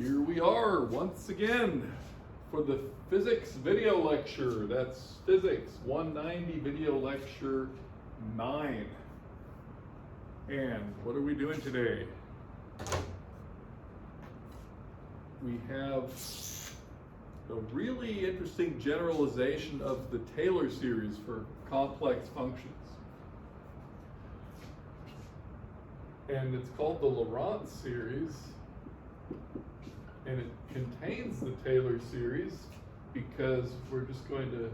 Here we are once again for the physics video lecture. That's Physics 190 video lecture 9. And what are we doing today? We have a really interesting generalization of the Taylor series for complex functions. And it's called the Laurent Series. And it contains the Taylor series because we're just going to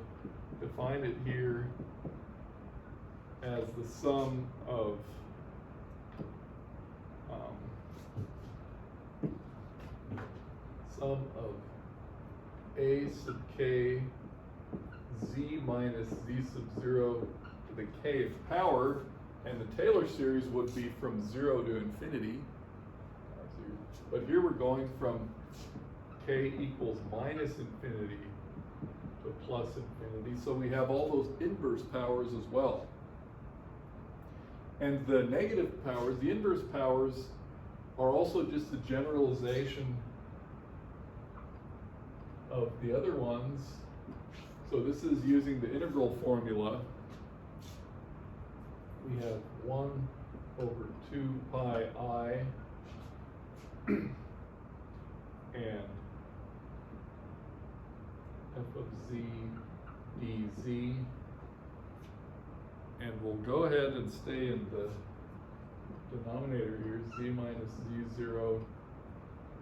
define it here as the sum of a sub k z minus z sub 0 to the kth power, and the Taylor series would be from 0 to infinity. But here we're going from k equals minus infinity to plus infinity, so we have all those inverse powers as well. And the negative powers, the inverse powers, are also just a generalization of the other ones. So this is using the integral formula. We have 1 over 2 pi I and f of z dz, and we'll go ahead and stay in the denominator here, z minus z0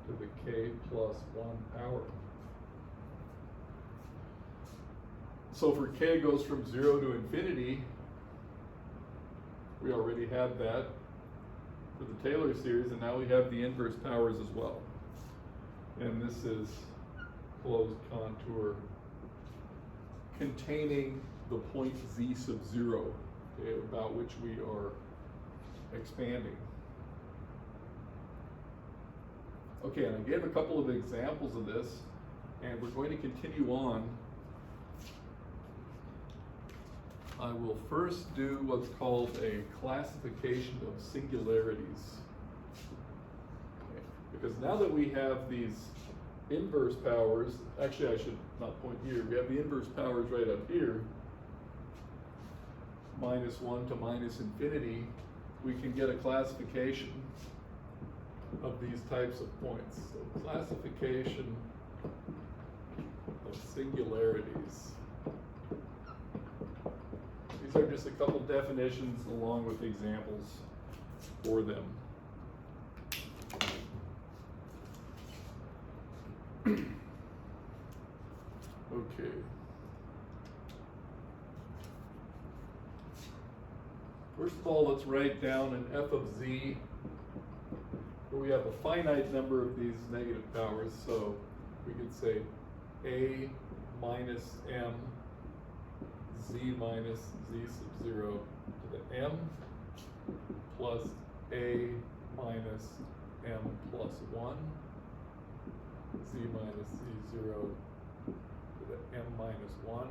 to the k plus 1 power. So for k goes from 0 to infinity, we already had that for the Taylor series, and now we have the inverse powers as well. And this is closed contour containing the point z sub 0, okay, about which we are expanding. Okay, and I gave a couple of examples of this, and we're going to continue on. I will first do what's called a classification of singularities. Okay. Because now that we have these inverse powers, actually I should not point here, we have the inverse powers right up here, minus 1 to minus infinity, we can get a classification of these types of points. So classification of singularities. These are just a couple definitions along with examples for them. Okay. First of all, let's write down an f of z where we have a finite number of these negative powers. So we could say a minus m z minus z sub 0 to the m plus a minus m plus 1 z minus z0 to the m minus 1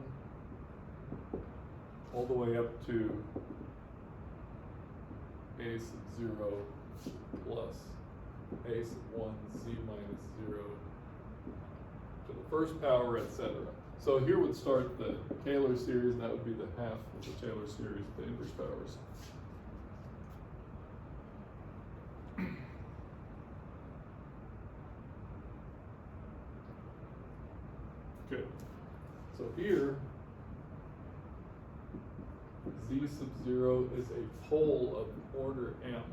all the way up to a sub 0 plus a sub 1 z minus 0 to the first power, etc. So here would start the Taylor series, and that would be the half of the Taylor series, the inverse powers. Okay, so here, z sub 0 is a pole of order m.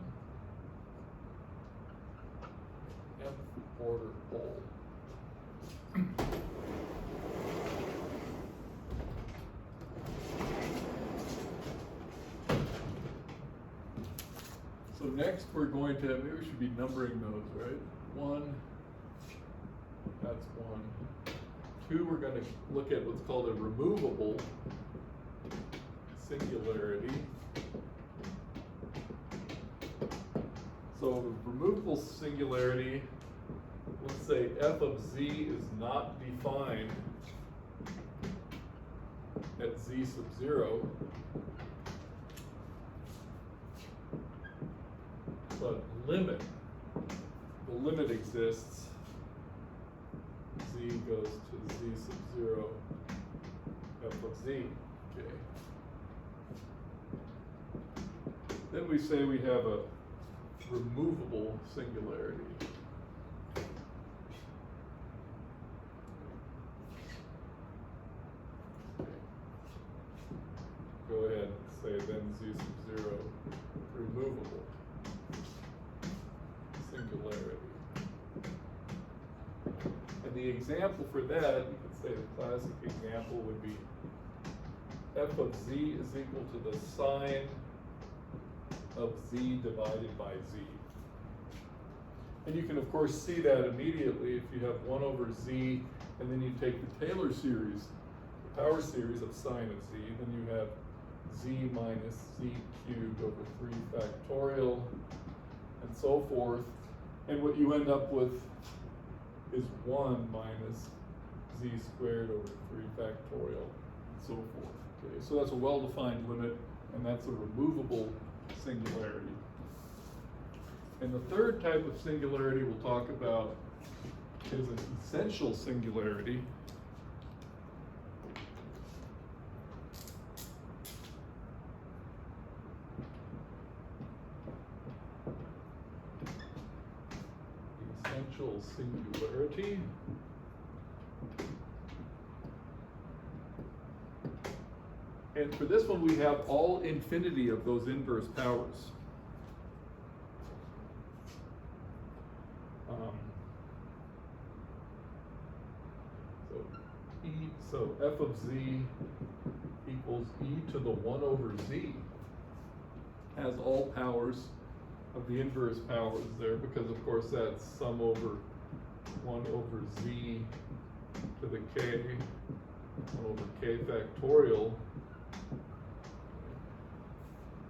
M order pole. So next we're going to, maybe we should be numbering those, right? 1, that's 1. 2, we're going to look at what's called a removable singularity. So a removable singularity, let's say f of z is not defined at z sub 0. But limit, the limit exists z goes to z sub 0 f of z. Okay. Then we say we have a removable singularity. Okay. Go ahead and say then z sub 0 removable singularity. And the example for that, you could say the classic example would be f of z is equal to the sine of z divided by z. And you can of course see that immediately if you have 1 over z, and then you take the Taylor series, the power series of sine of z, then you have z minus z cubed over 3 factorial, and so forth. And what you end up with is 1 minus z squared over 3 factorial, and so forth. Okay, so that's a well-defined limit, and that's a removable singularity. And the third type of singularity we'll talk about is an essential singularity. Essential singularity. And for this one, we have all infinity of those inverse powers. So f of z equals e to the 1 over z has all powers of the inverse powers there, because of course that's sum over 1 over z to the k, 1 over k factorial.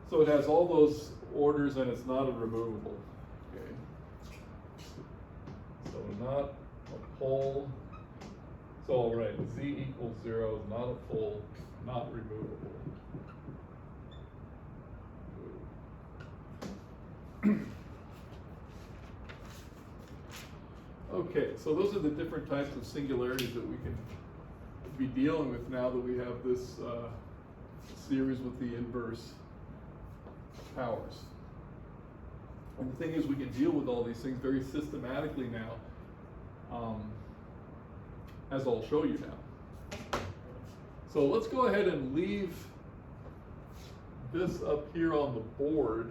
So it has all those orders, and it's not a removable. Okay. So not a pole. So all right, z equals 0 is not a pole, not removable. Okay, so those are the different types of singularities that we can be dealing with now that we have this series with the inverse powers. And the thing is, we can deal with all these things very systematically now, as I'll show you now. So let's go ahead and leave this up here on the board,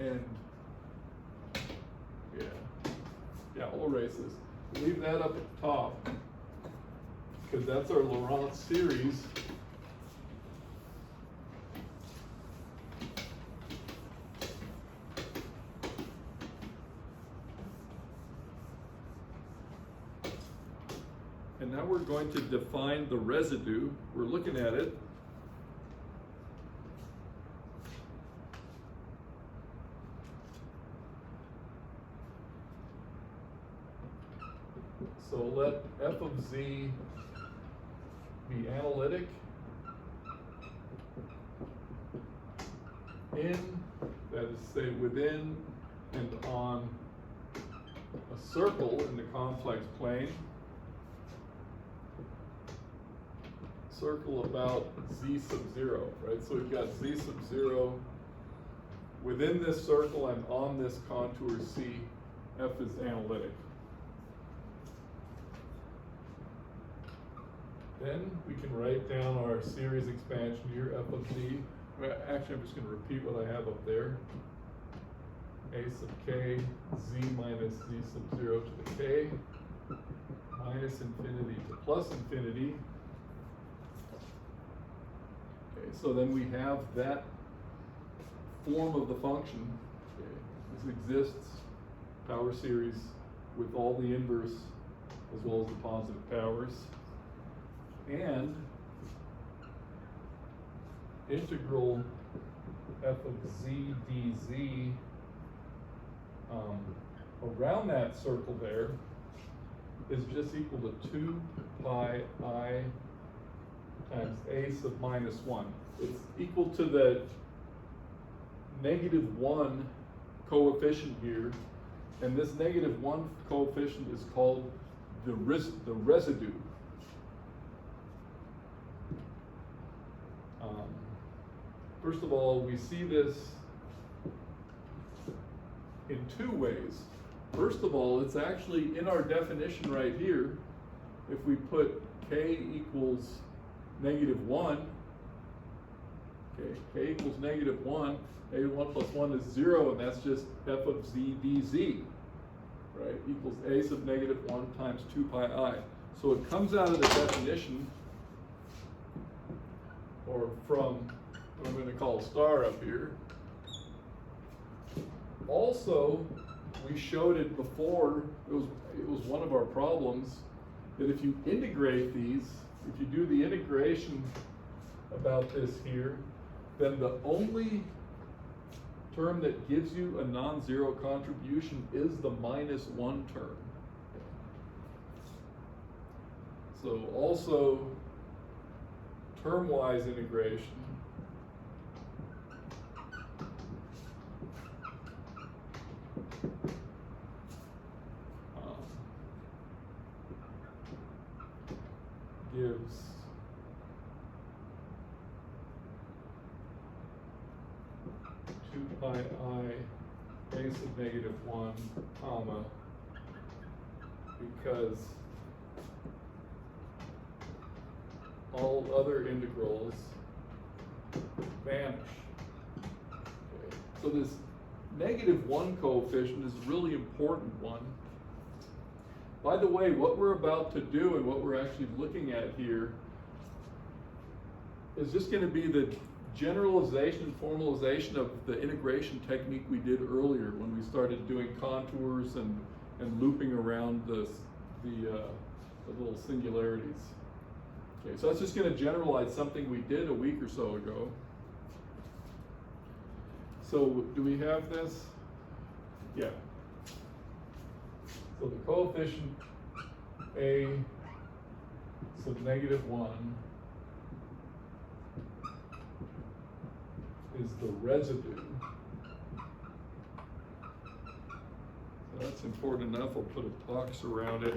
and we'll erase this. Leave that up at the top, because that's our Laurent series. And now we're going to define the residue. We're looking at it. So let f of z be analytic in, that is, say, within and on a circle in the complex plane. Circle about z sub 0, right? So we've got z sub 0 within this circle and on this contour C. F is analytic. Then we can write down our series expansion here, f of z. Actually, I'm just going to repeat what I have up there. A sub k, z minus z sub 0 to the k, minus infinity to plus infinity. Okay, so then we have that form of the function. Okay, this exists, power series with all the inverse as well as the positive powers. And integral f of z dz around that circle there is just equal to 2 pi I times a sub minus 1. It's equal to the -1 coefficient here And this -1 coefficient is called the residue. First of all, we see this in two ways. First of all, it's actually in our definition right here. If we put k equals -1, okay, k equals -1, -1 plus 1 is 0, and that's just f of z dz, right, equals a sub -1 times 2 pi I. So it comes out of the definition, or from what I'm going to call a star up here. Also, we showed it before, it was one of our problems, that if you integrate these, if you do the integration about this here, then the only term that gives you a non-zero contribution is the -1 term. So also, term-wise integration, gives pi I a sub -1, comma, because all other integrals vanish. Okay. So this -1 coefficient is a really important one. By the way, what we're about to do and what we're actually looking at here is just going to be the generalization and formalization of the integration technique we did earlier when we started doing contours and looping around the little singularities. Okay, so that's just going to generalize something we did a week or so ago. So do we have this? Yeah. So the coefficient a sub -1 is the residue. So that's important enough. I'll put a box around it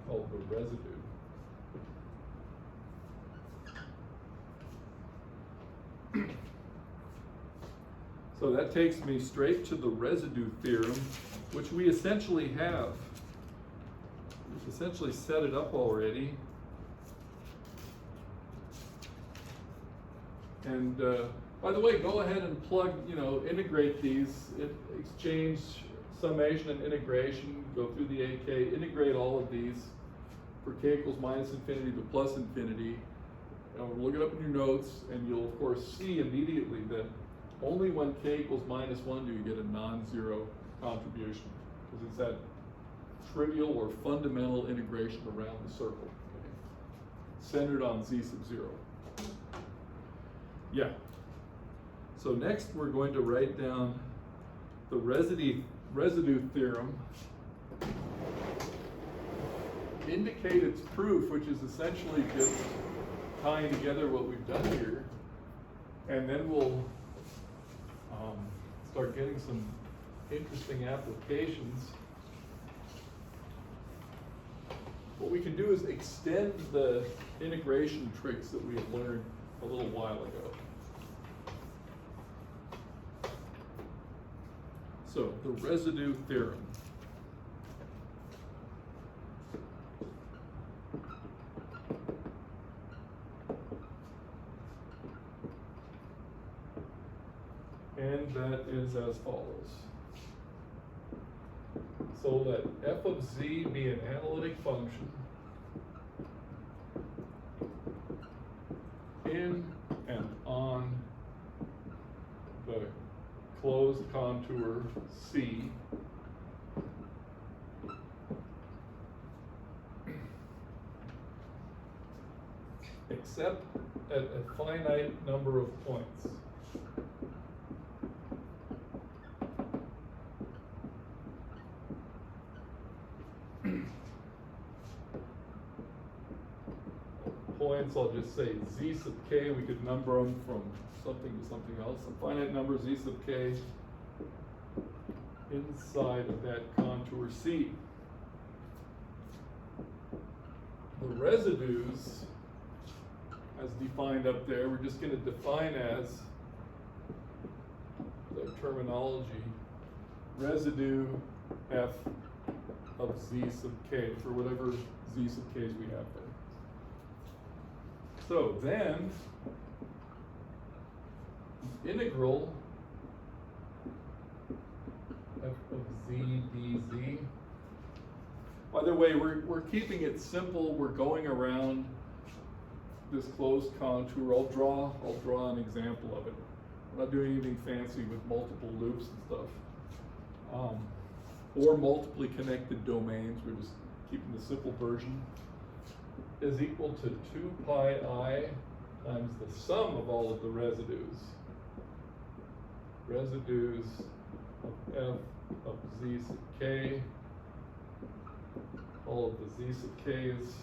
called the residue. So that takes me straight to the residue theorem, which we essentially have. We've essentially set it up already. And by the way, go ahead and plug, integrate these, exchange summation and integration, go through the AK, integrate all of these for k equals -infinity to +infinity. Look it up in your notes, and you'll of course see immediately that only when k equals -1 do you get a non-zero contribution, because it's that trivial or fundamental integration around the circle, okay? Centered on z sub 0. Yeah. So next we're going to write down the residue theorem, indicate its proof, which is essentially just tying together what we've done here, and then we'll start getting some interesting applications. What we can do is extend the integration tricks that we have learned a little while ago. So, the residue theorem. And that is as follows. So let f of z be an analytic function in and on the closed contour C except at a finite number of points. Points, I'll just say z sub k, we could number them from something to something else. A finite number z sub k inside of that contour C. The residues, as defined up there, we're just going to define as the terminology, residue f of z sub k, for whatever z sub k's we have there. So then, the integral f of z dz. By the way, we're keeping it simple. We're going around this closed contour. I'll draw an example of it. We're not doing anything fancy with multiple loops and stuff, or multiply connected domains. We're just keeping the simple version. Is equal to 2 pi I times the sum of all of the residues. Residues of f of z sub k, all of the z sub k's,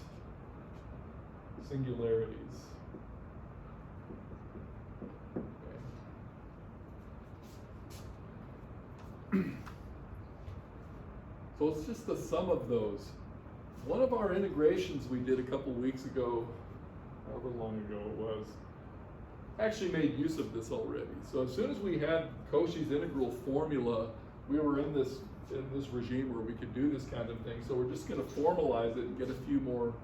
singularities. Okay. So it's just the sum of those. One of our integrations we did a couple weeks ago, however long ago it was, actually made use of this already. So as soon as we had Cauchy's integral formula, we were in this regime where we could do this kind of thing. So we're just going to formalize it and get a few more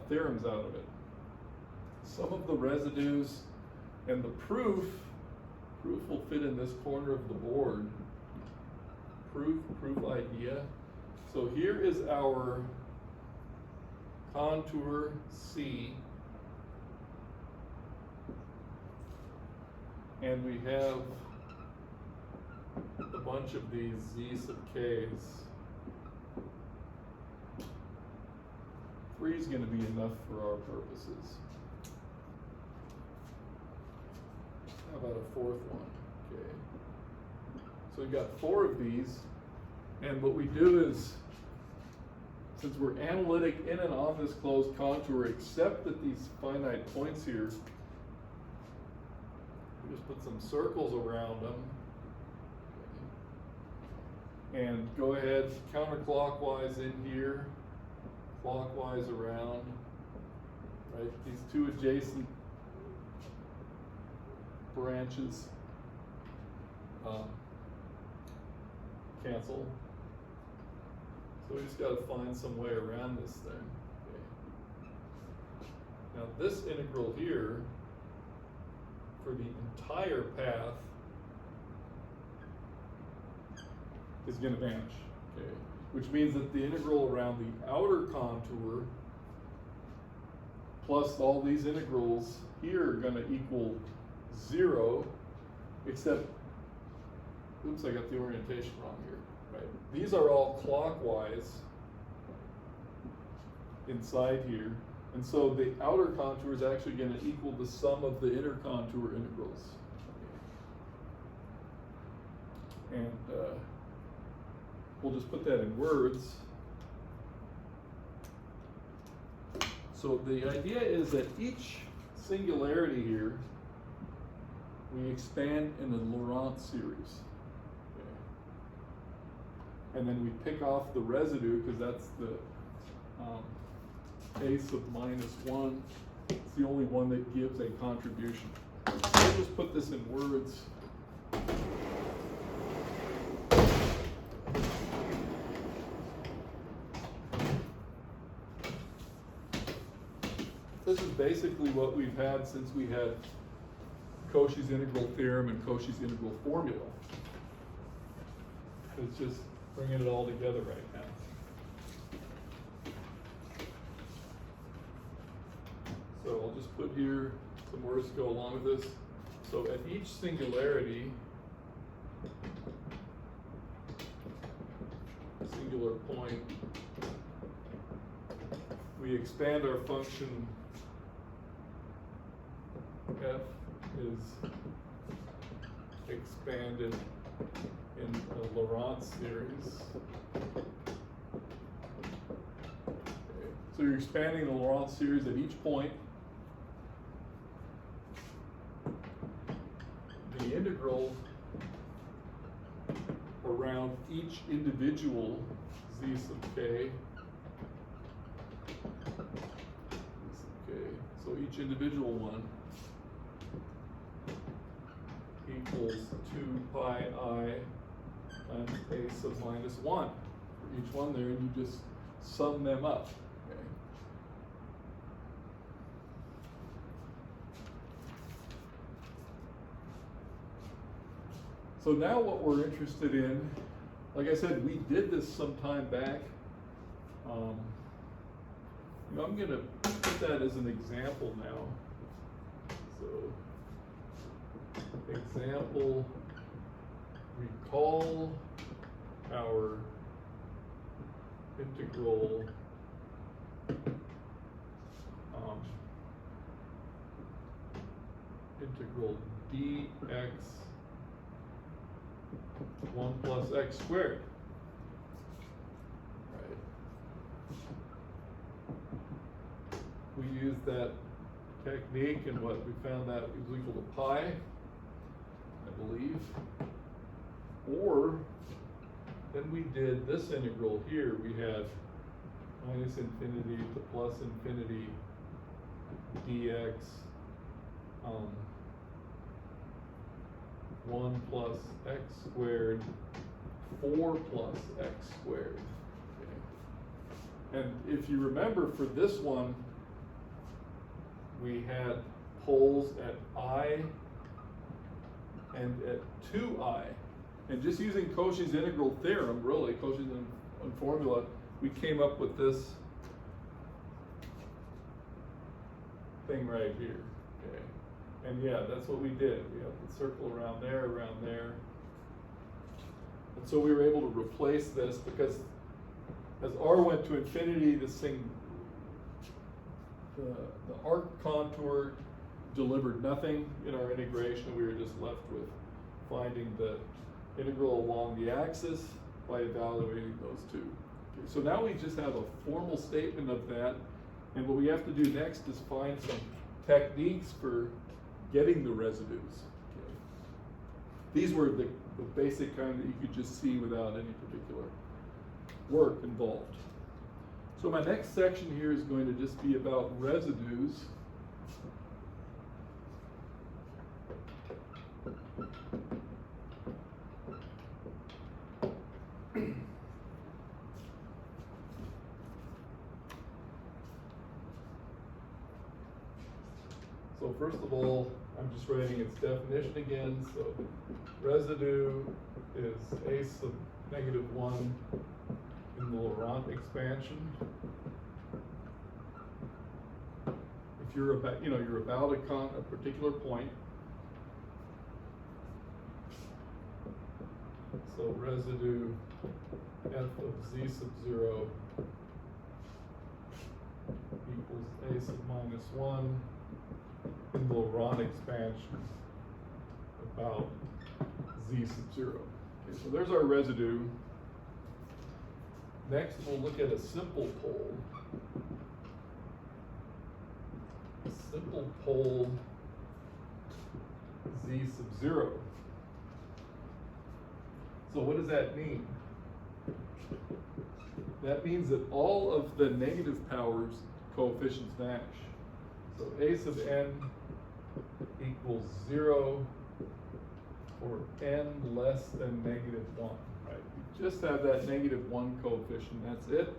theorems out of it. Some of the residues and the proof will fit in this corner of the board. Proof idea. So here is our contour C, and we have a bunch of these z sub k's. 3 is going to be enough for our purposes. How about a fourth one? Okay. So we've got 4 of these, and what we do is, since we're analytic in and on this closed contour, except that these finite points here, we just put some circles around them. And go ahead counterclockwise in here, clockwise around, right? These 2 adjacent branches cancel. So we just got to find some way around this thing. Okay. Now this integral here, for the entire path, is going to vanish. Okay. Which means that the integral around the outer contour plus all these integrals here are going to equal 0, except, oops, I got the orientation wrong here. Right. These are all clockwise inside here, and so the outer contour is actually going to equal the sum of the inner contour integrals. And we'll just put that in words. So the idea is that each singularity here, we expand in a Laurent series. And then we pick off the residue, because that's the a sub -1. It's the only one that gives a contribution. So I'll just put this in words. This is basically what we've had since we had Cauchy's integral theorem and Cauchy's integral formula. It's just bringing it all together right now. So I'll just put here some words to go along with this. So at each singularity, singular point, we expand our function. F is expanded in a Laurent series. Okay. So you're expanding the Laurent series at each point. The integral around each individual z sub k. So each individual one equals 2 pi I times a sub minus 1 for each one there, and you just sum them up. Okay. So now what we're interested in, like I said, we did this some time back. I'm going to put that as an example now. So, example, recall our integral integral dx 1 plus x squared. We used that technique, and what we found that was equal to pi, I believe. Or then we did this integral here. We had minus infinity to plus infinity dx 1 plus x squared 4 plus x squared. Okay. And if you remember, for this one, we had poles at I and at 2I. And just using Cauchy's integral theorem, really, Cauchy's formula, we came up with this thing right here. Okay. And yeah, that's what we did. We have the circle around there, And so we were able to replace this because as R went to infinity, this thing, the arc contour delivered nothing in our integration. We were just left with finding the integral along the axis by evaluating those two. Okay, so now we just have a formal statement of that, and what we have to do next is find some techniques for getting the residues. Okay. These were the basic kind that you could just see without any particular work involved. So my next section here is going to just be about residues. So first of all, I'm just writing its definition again. So residue is a sub -1 in the Laurent expansion. If you're about, you're about a particular point. So residue f of z sub 0 equals a sub -1 in the Laurent expansion about z sub 0. Okay, so there's our residue. Next, we'll look at a simple pole. A simple pole z sub 0. So what does that mean? That means that all of the negative powers coefficients vanish. So a sub n equals 0 for n less than -1. Right? You just have that -1 coefficient, that's it.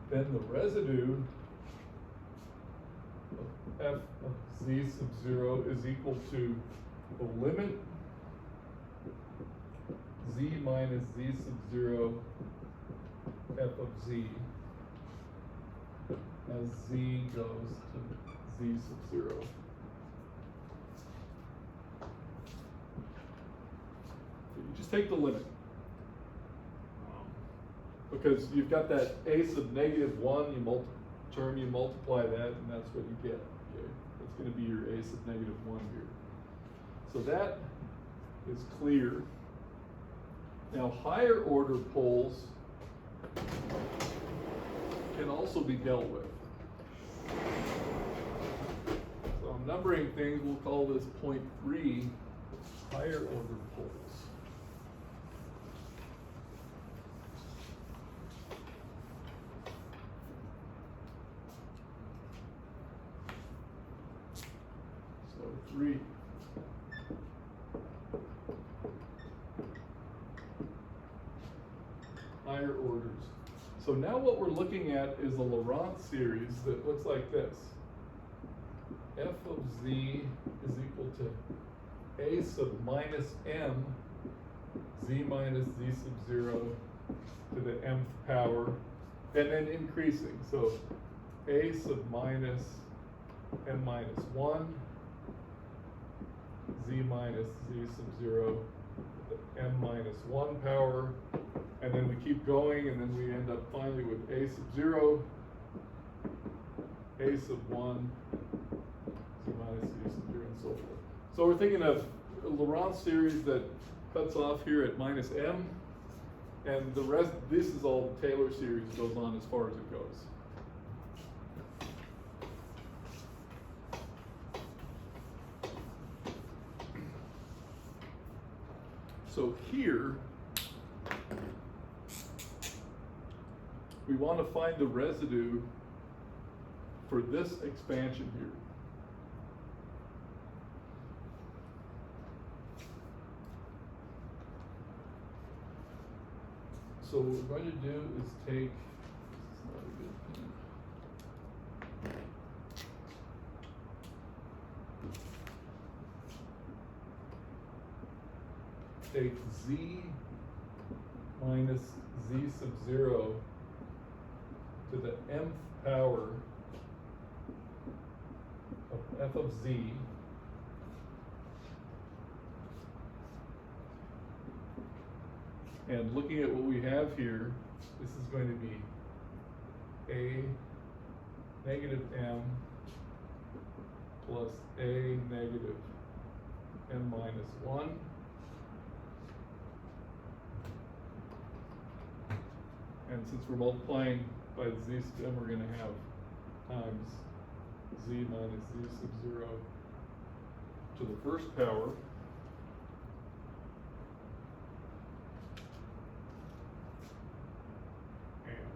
Then the residue of f of z sub 0 is equal to the limit z minus z sub 0 f of z as z goes to z sub 0. So you just take the limit. Because you've got that a sub -1, you multiply that, and that's what you get. Okay, that's going to be your a sub -1 here. So that is clear. Now, higher order poles can also be dealt with. So I'm numbering things, we'll call this 0.3 higher order poles. So 3. Higher orders. So now what we're looking at is a Laurent series that looks like this. F of z is equal to a sub minus m, z minus z sub 0 to the mth power, and then increasing. So a sub minus m minus 1, z minus z sub 0 to the m minus 1 power, and then we keep going, and then we end up finally with a sub 0, a sub 1, z minus z sub 0, and so forth. So we're thinking of a Laurent series that cuts off here at minus m, and the rest, this is all the Taylor series, goes on as far as it goes. So here, we want to find the residue for this expansion here. So what we're going to do is take, this is not a good pen. Take z minus z sub 0 to the mth power of f of z and looking at what we have here, this is going to be a negative m plus a negative m minus 1 and since we're multiplying by the z sub m, we're going to have times z minus z sub 0 to the first power. And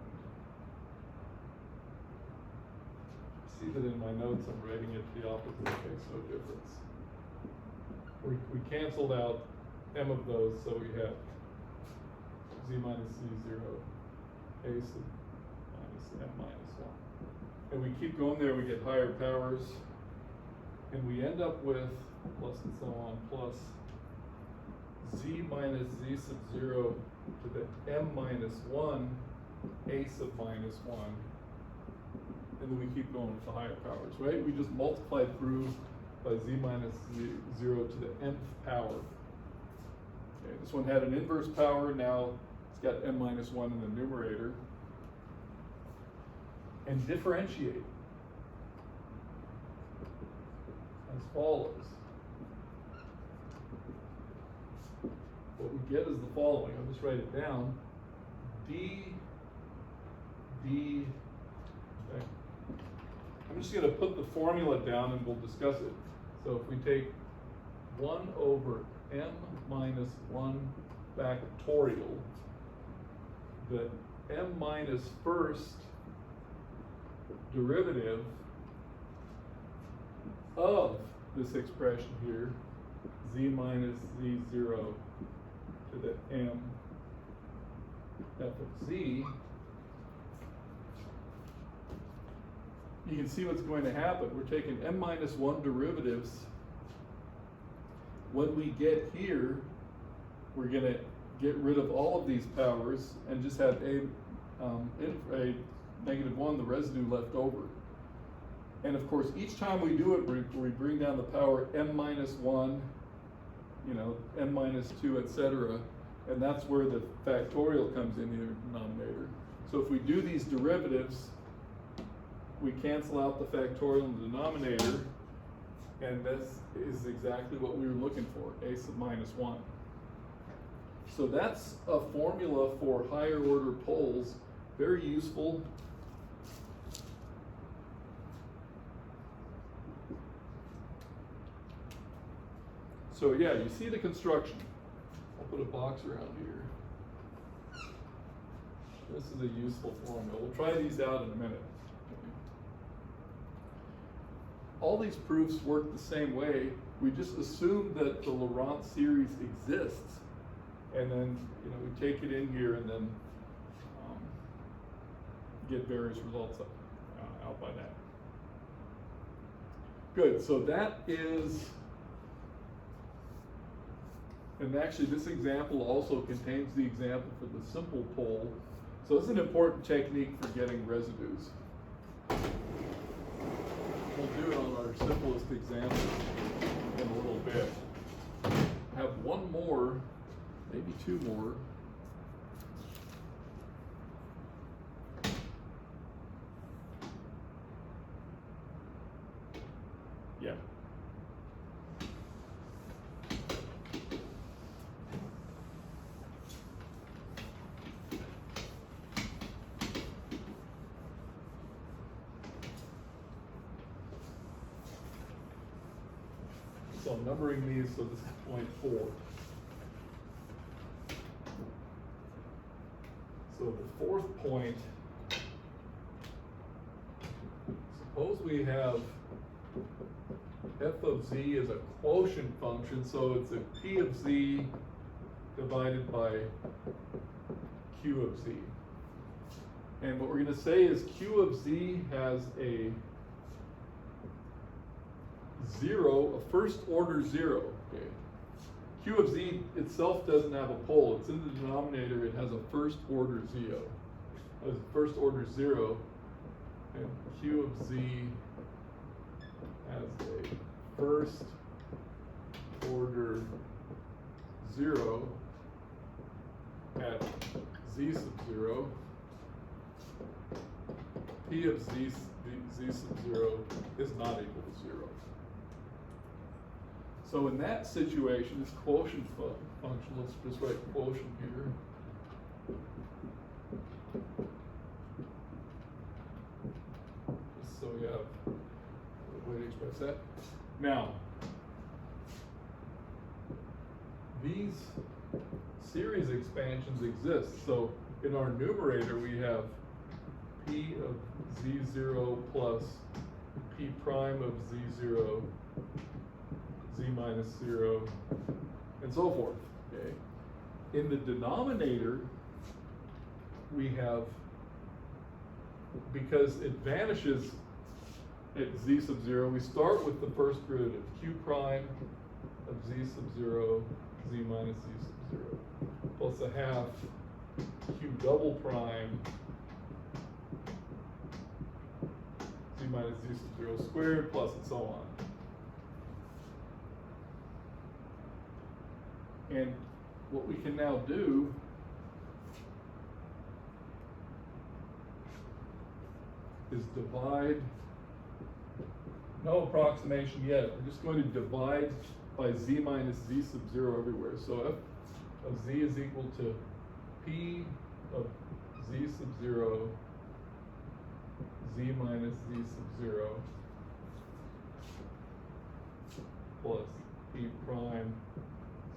see that in my notes I'm writing it the opposite. It makes no difference. We canceled out m of those, so we have z minus z 0, a sub minus m minus 1. And we keep going there, we get higher powers, and we end up with plus and so on, plus z minus z sub 0 to the m minus 1, a sub minus 1. And then we keep going with the higher powers, right? We just multiplied through by z minus z 0 to the nth power. Okay, this one had an inverse power, now it's got m minus 1 in the numerator. And differentiate as follows. What we get is the following. I'll just write it down. Okay. I'm just going to put the formula down and we'll discuss it. So if we take 1 over m minus 1 factorial, the m minus first derivative of this expression here, z minus z 0 to the m f of z, you can see what's going to happen. We're taking m minus 1 derivatives. When we get here, we're going to get rid of all of these powers and just have a negative 1, the residue left over. And of course, each time we do it, we bring down the power m minus 1, m minus 2, etc. And that's where the factorial comes in the denominator. So if we do these derivatives, we cancel out the factorial in the denominator, and this is exactly what we were looking for, a sub minus 1. So that's a formula for higher order poles, very useful. So yeah, you see the construction. I'll put a box around here. This is a useful formula. We'll try these out in a minute. All these proofs work the same way. We just assume that the Laurent series exists, and then we take it in here and then get various results out by that. Good, so that is, and actually this example also contains the example for the simple pole. So this is an important technique for getting residues. We'll do it on our simplest example in a little bit. I have one more, maybe two more. Yeah. So I'm numbering these, so this is point 4. So the fourth point, suppose we have f of z is a quotient function, so it's a p of z divided by q of z. And what we're going to say is q of z has a zero, a first order zero. Okay. Q of z itself doesn't have a pole. It's in the denominator. It has a first order zero. It has a first order zero, and Q of z has a first order zero at z sub 0. P of z sub 0 is not equal to 0. So in that situation, this quotient function, let's just write quotient here. Just so we have a way to express that. Now, these series expansions exist. So in our numerator, we have P of z0 plus P prime of z0, z minus 0, and so forth. Okay. In the denominator, we have, because it vanishes at z sub 0, we start with the first derivative, q prime of z sub 0, z minus z sub 0, plus a half q double prime z minus z sub 0 squared, plus and so on. And what we can now do is divide, no approximation yet, we're just going to divide by z minus z sub 0 everywhere. So f of z is equal to P of z sub 0, z minus z sub 0, plus P prime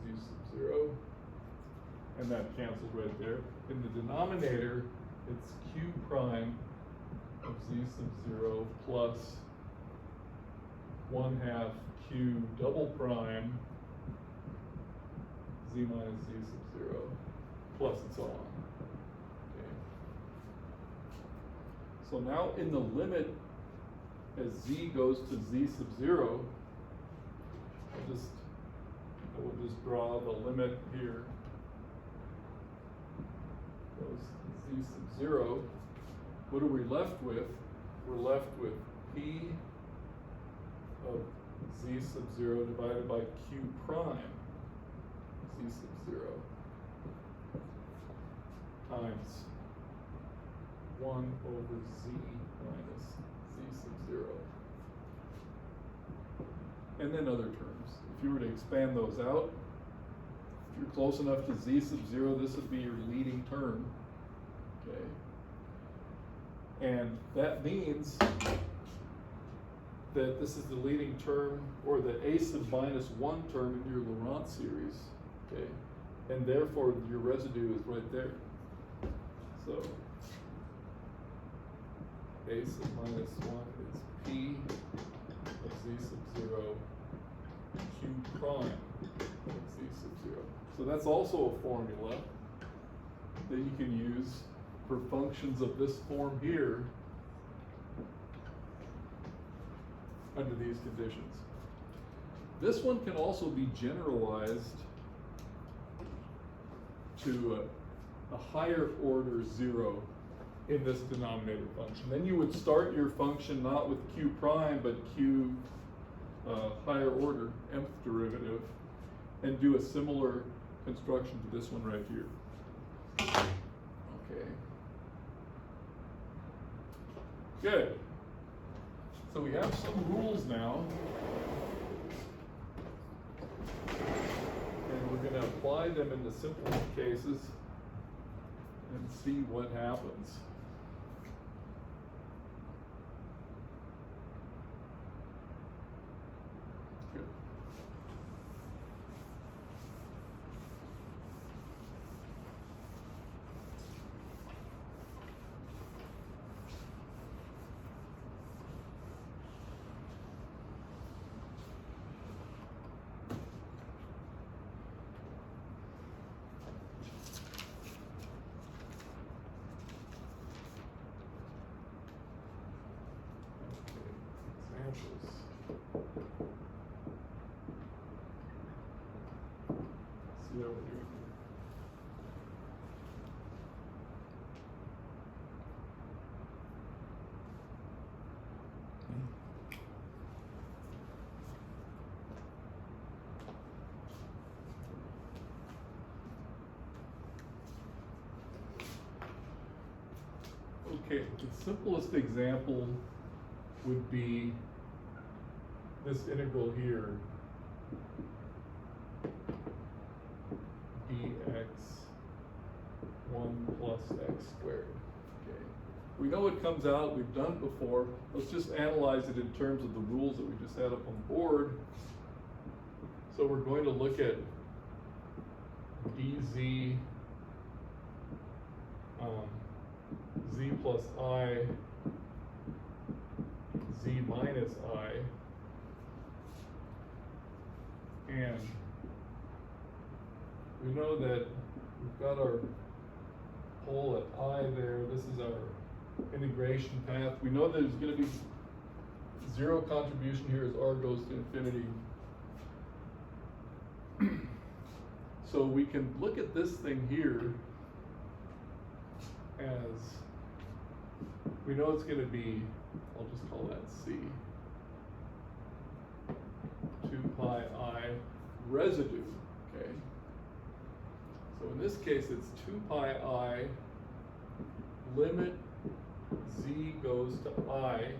z sub 0, and that cancels right there. In the denominator, it's q prime of z sub 0 plus 1/2 q double prime z minus z sub 0, plus and so on. Okay. So now in the limit as z goes to z sub 0, I will just draw the limit here. Goes z sub 0. What are we left with? We're left with P of z sub 0 divided by q prime z sub 0 times 1 over z minus z sub 0. And then other terms. If you were to expand those out, if you're close enough to z sub 0, this would be your leading term. Okay. And that means that this is the leading term, or the a sub minus 1 term in your Laurent series, okay? And therefore, your residue is right there. So, a sub minus 1 is p of z sub 0 q prime of z sub 0. So that's also a formula that you can use for functions of this form here under these conditions. This one can also be generalized to a higher order 0 in this denominator function. Then you would start your function not with q prime, but q higher order, nth derivative, and do a similar construction to this one right here. Okay. Good. So we have some rules now, and we're going to apply them in the simplest cases and see what happens. Good. See how we're doing here. Okay, the simplest example would be this integral here, dx 1 plus x squared. Okay, we know it comes out, we've done it before. Let's just analyze it in terms of the rules that we just had up on the board. So we're going to look at dz z plus I, z minus I, and we know that we've got our pole at I there. This is our integration path. We know that there's going to be 0 contribution here as r goes to infinity. So we can look at this thing here as, we know it's going to be, I'll just call that C, 2 pi I residue, okay? So in this case, it's 2 pi I, limit z goes to I,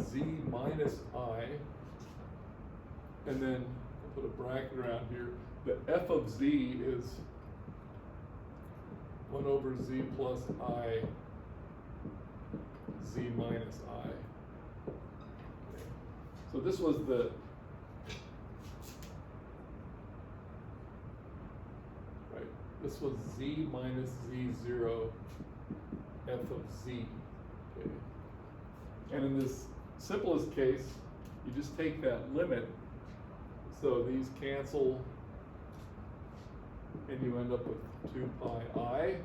z minus I, and then I'll put a bracket around here. The f of z is 1 over z plus I, z minus I. Okay. So this was the this was z minus z0 f of z. Okay. And in this simplest case, you just take that limit. So these cancel, and you end up with 2 pi I,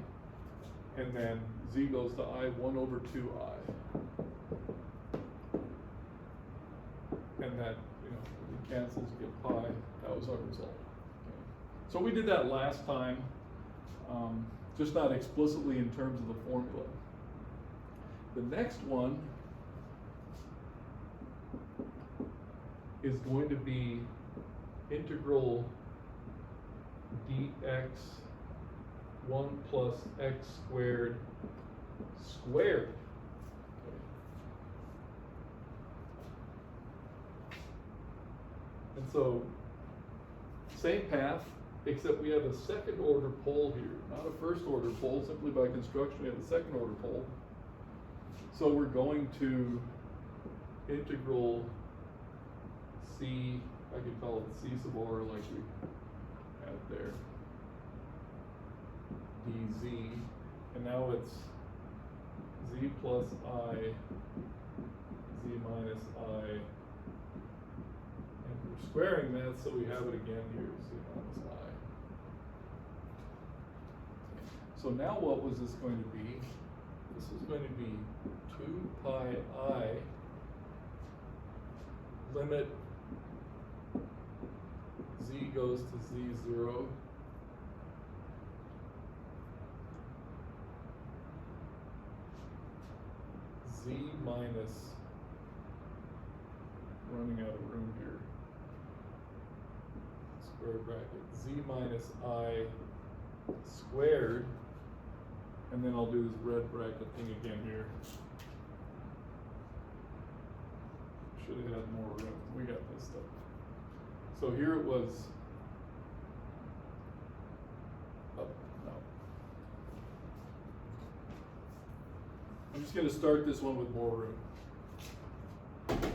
and then z goes to I, 1 over 2I. And that, it cancels, you get pi. That was our result. Okay. So we did that last time, just not explicitly in terms of the formula. The next one is going to be integral dx 1 plus x squared squared. Okay. And so, same path, except we have a second order pole here, not a first order pole. Simply by construction we have a second order pole. So we're going to integral C, I could call it C sub r like we had there, dz, and now it's z plus I, z minus I, and we're squaring that, so we have it again here, z minus I. So now what was this going to be? This is going to be 2 pi I limit z goes to z0 z minus, running out of room here, square bracket, z minus I squared, and then I'll do this red bracket thing again here. Should have had more room. We got this stuff. So here it was, no. I'm just going to start this one with more room. Okay.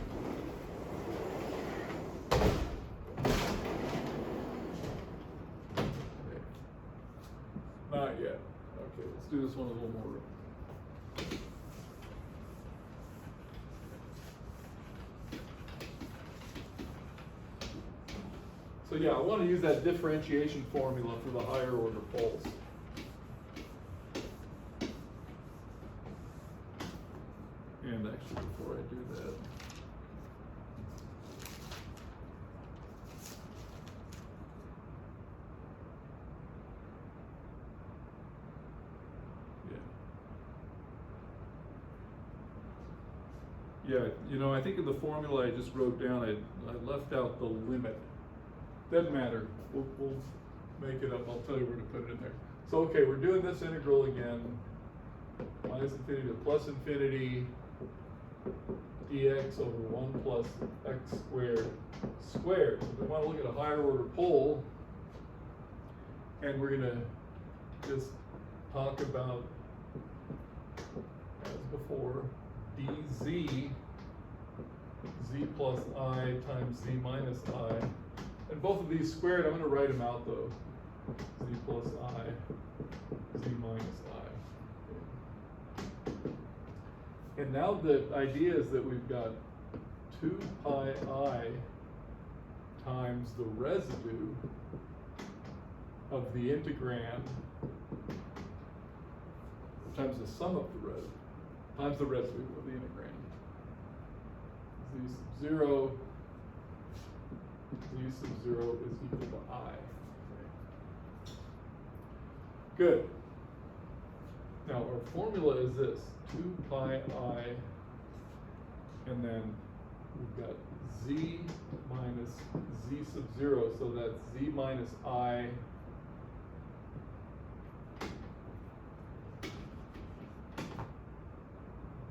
Not yet. Okay, let's do this one with a little more room. So yeah, I want to use that differentiation formula for the higher order poles. And actually, before I do that, yeah, you know, I think in the formula I just wrote down, I left out the limit. Doesn't matter. We'll make it up. I'll tell you where to put it in there. So, okay, we're doing this integral again. Minus infinity to plus infinity dx over 1 plus x squared squared. So we want to look at a higher order pole, and we're going to just talk about, as before, dz, z plus I times z minus I. And both of these squared, I'm going to write them out though. Z plus I, z minus I. And now the idea is that we've got 2 pi I times the residue of the integrand times the sum of the residue times the residue of the integrand. Z sub 0 z sub 0 is equal to I. Okay. Good. Now our formula is this, 2 pi I, and then we've got z minus z sub 0, so that's z minus I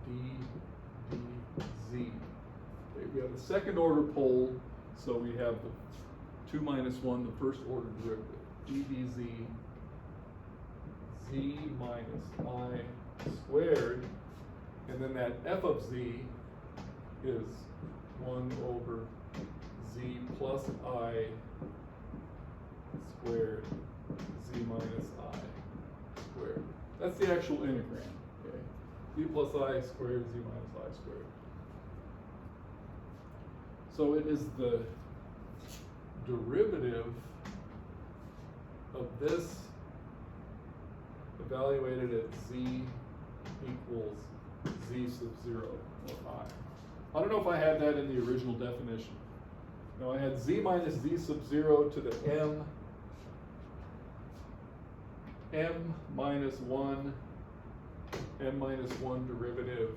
dz. Okay, we have a second order pole, so we have the 2 minus 1, the first order derivative, ddz, z minus I squared, and then that f of z is 1 over z plus I squared, z minus I squared. That's the actual integrand, okay? Z plus I squared, z minus I squared. So it is the derivative of this evaluated at z equals z sub 0, or I. I don't know if I had that in the original definition. No, I had z minus z sub 0 to the m minus 1, m minus 1 derivative,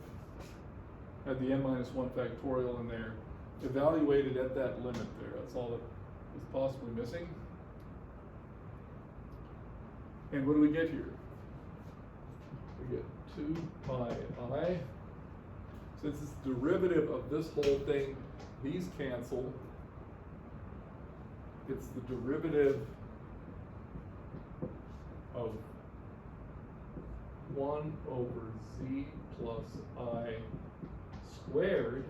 had the m minus 1 factorial in there, evaluated at that limit there. That's all that is possibly missing. And what do we get here? We get 2 pi I. Since it's the derivative of this whole thing, these cancel. It's the derivative of 1 over z plus I squared.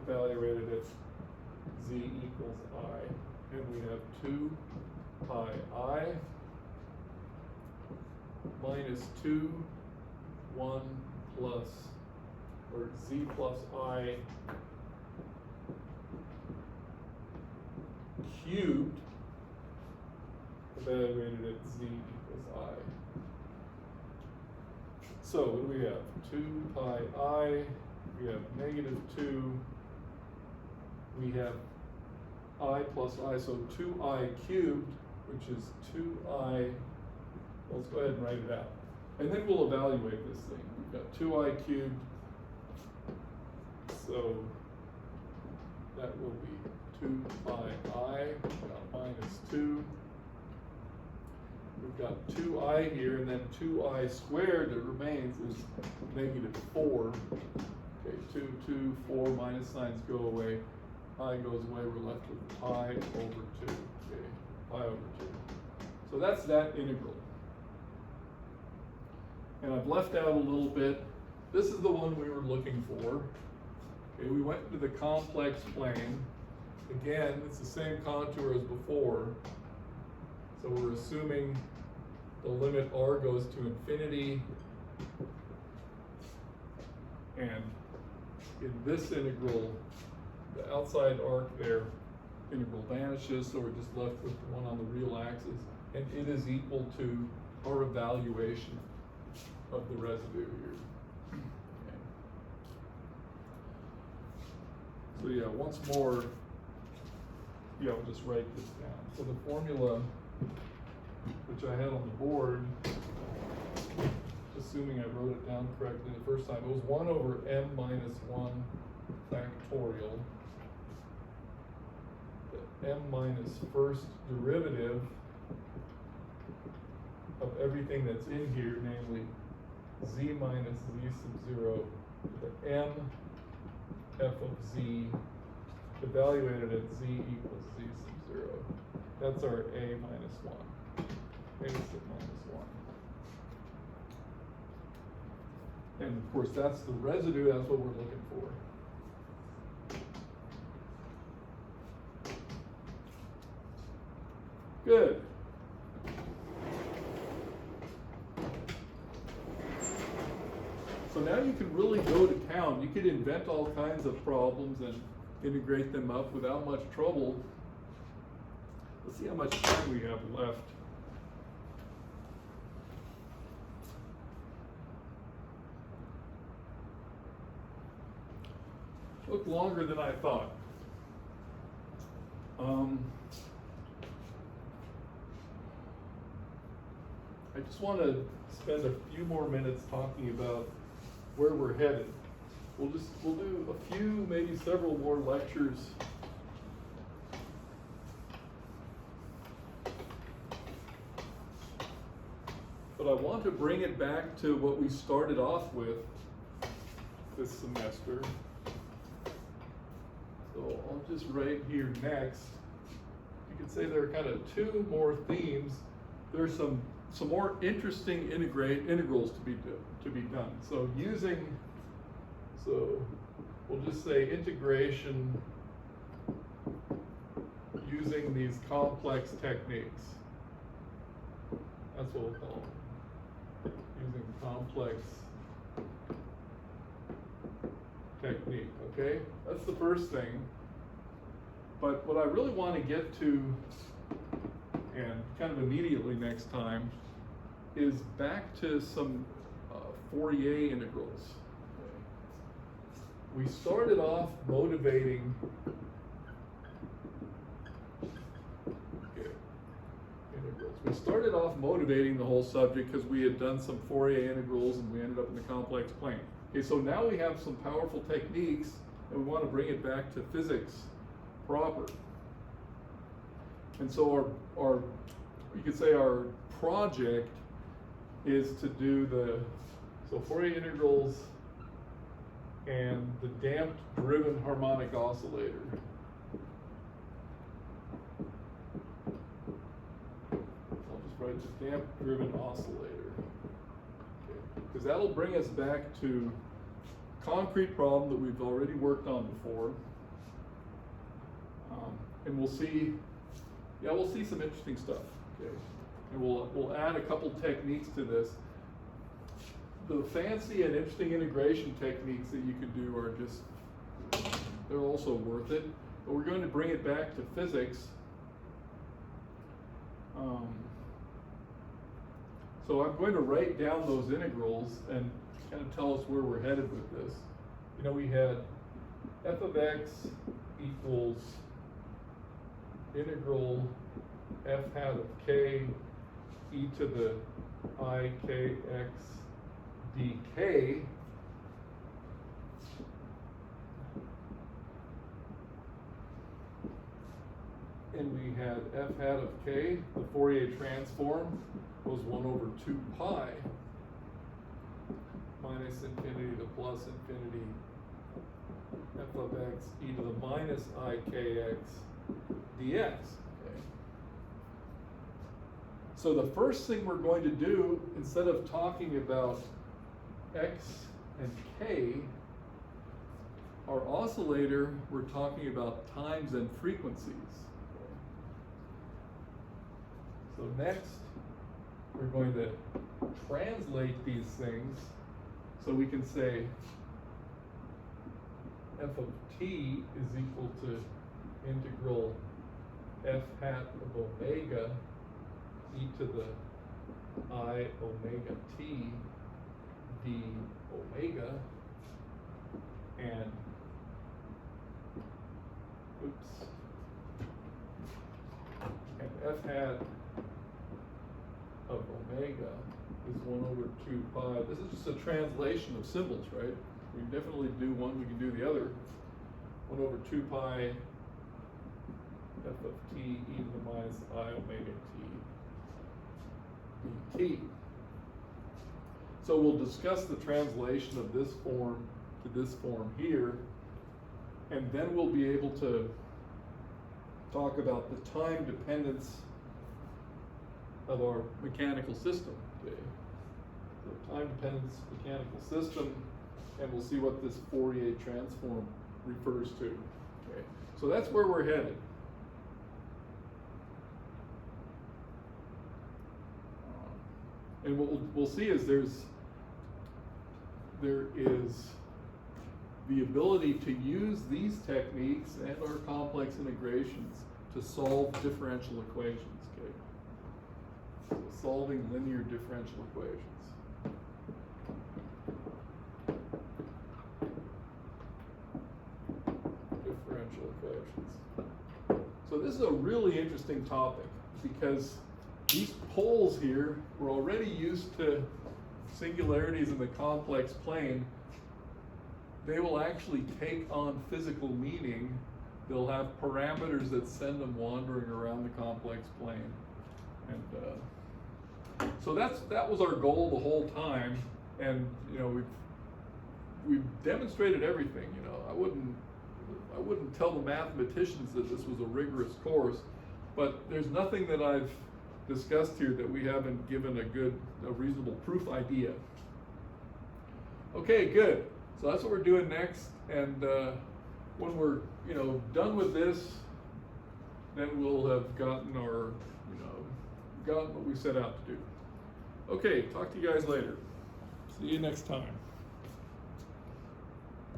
evaluated at z equals I. And we have 2 pi I minus 2, 1 plus, or z plus I cubed evaluated at z equals I. So what do we have? 2 pi I, we have negative 2, we have I plus I, so 2I cubed, which is 2I, let's go ahead and write it out. And then we'll evaluate this thing. We've got 2I cubed, so that will be 2 pi I, minus 2. We've got 2I here, and then 2I squared that remains is negative 4. Okay, 2, 4, minus signs go away. I goes away, we're left with pi over 2. Okay, pi over 2. So that's that integral. And I've left out a little bit. This is the one we were looking for. Okay, we went into the complex plane. Again, it's the same contour as before. So we're assuming the limit r goes to infinity. And in this integral, the outside arc there, integral vanishes, so we're just left with the one on the real axis. And it is equal to our evaluation of the residue here. Okay. So yeah, once more, I'll just write this down. So the formula, which I had on the board, assuming I wrote it down correctly the first time, it was 1 over m minus 1 factorial. The m minus first derivative of everything that's in here, namely z minus z sub 0, the m f of z evaluated at z equals z sub 0. That's our a minus 1. A sub minus 1. And of course, that's the residue, that's what we're looking for. Good. So now you can really go to town. You could invent all kinds of problems and integrate them up without much trouble. Let's see how much time we have left. Took longer than I thought. I just want to spend a few more minutes talking about where we're headed. We'll do a few, maybe several more lectures. But I want to bring it back to what we started off with this semester. So I'll just write here next. You could say there are kind of 2 more themes. There's some more interesting integrals to be done. So we'll just say integration using these complex techniques. That's what we'll call them. Using complex technique, okay? That's the first thing. But what I really want to get to, and kind of immediately next time, is back to some Fourier integrals. Okay. We started off motivating integrals. We started off motivating the whole subject because we had done some Fourier integrals and we ended up in the complex plane. Okay, so now we have some powerful techniques and we want to bring it back to physics proper. And so our you could say our project is to do so Fourier integrals and the damped driven harmonic oscillator. I'll just write the damped driven oscillator. Okay. Because that'll bring us back to concrete problem that we've already worked on before. And we'll see, we'll see some interesting stuff. Okay, and we'll add a couple techniques to this. The fancy and interesting integration techniques that you can do are just, they're also worth it. But we're going to bring it back to physics. So I'm going to write down those integrals and kind of tell us where we're headed with this. You know, we had f of x equals integral f hat of k e to the I k x dk. And we had f hat of k, the Fourier transform was 1 over 2 pi minus infinity to plus infinity f of x e to the minus I kx dx. Okay. So the first thing we're going to do, instead of talking about x and k, our oscillator, we're talking about times and frequencies. Okay. So next, we're going to translate these things so we can say f of t is equal to integral f hat of omega e to the I omega t d omega, and and f hat of omega is 1 over 2 pi. This is just a translation of symbols, right? We can definitely do one, we can do the other. 1 over 2 pi f of t e to the minus I omega t dt. So we'll discuss the translation of this form to this form here, and then we'll be able to talk about the time dependence of our mechanical system. Okay. So time dependence mechanical system, and we'll see what this Fourier transform refers to. Okay. So that's where we're headed. And what we'll see is there is the ability to use these techniques and our complex integrations to solve differential equations. Okay. So solving linear differential equations. So this is a really interesting topic because these poles here, we're already used to singularities in the complex plane. They will actually take on physical meaning. They'll have parameters that send them wandering around the complex plane. And so that was our goal the whole time. And you know, we've demonstrated everything. You know, I wouldn't tell the mathematicians that this was a rigorous course, but there's nothing that I've discussed here that we haven't given a reasonable proof idea. Okay, good. So that's what we're doing next, and when we're done with this, then we'll have gotten gotten what we set out to do. Okay, talk to you guys later. See you next time.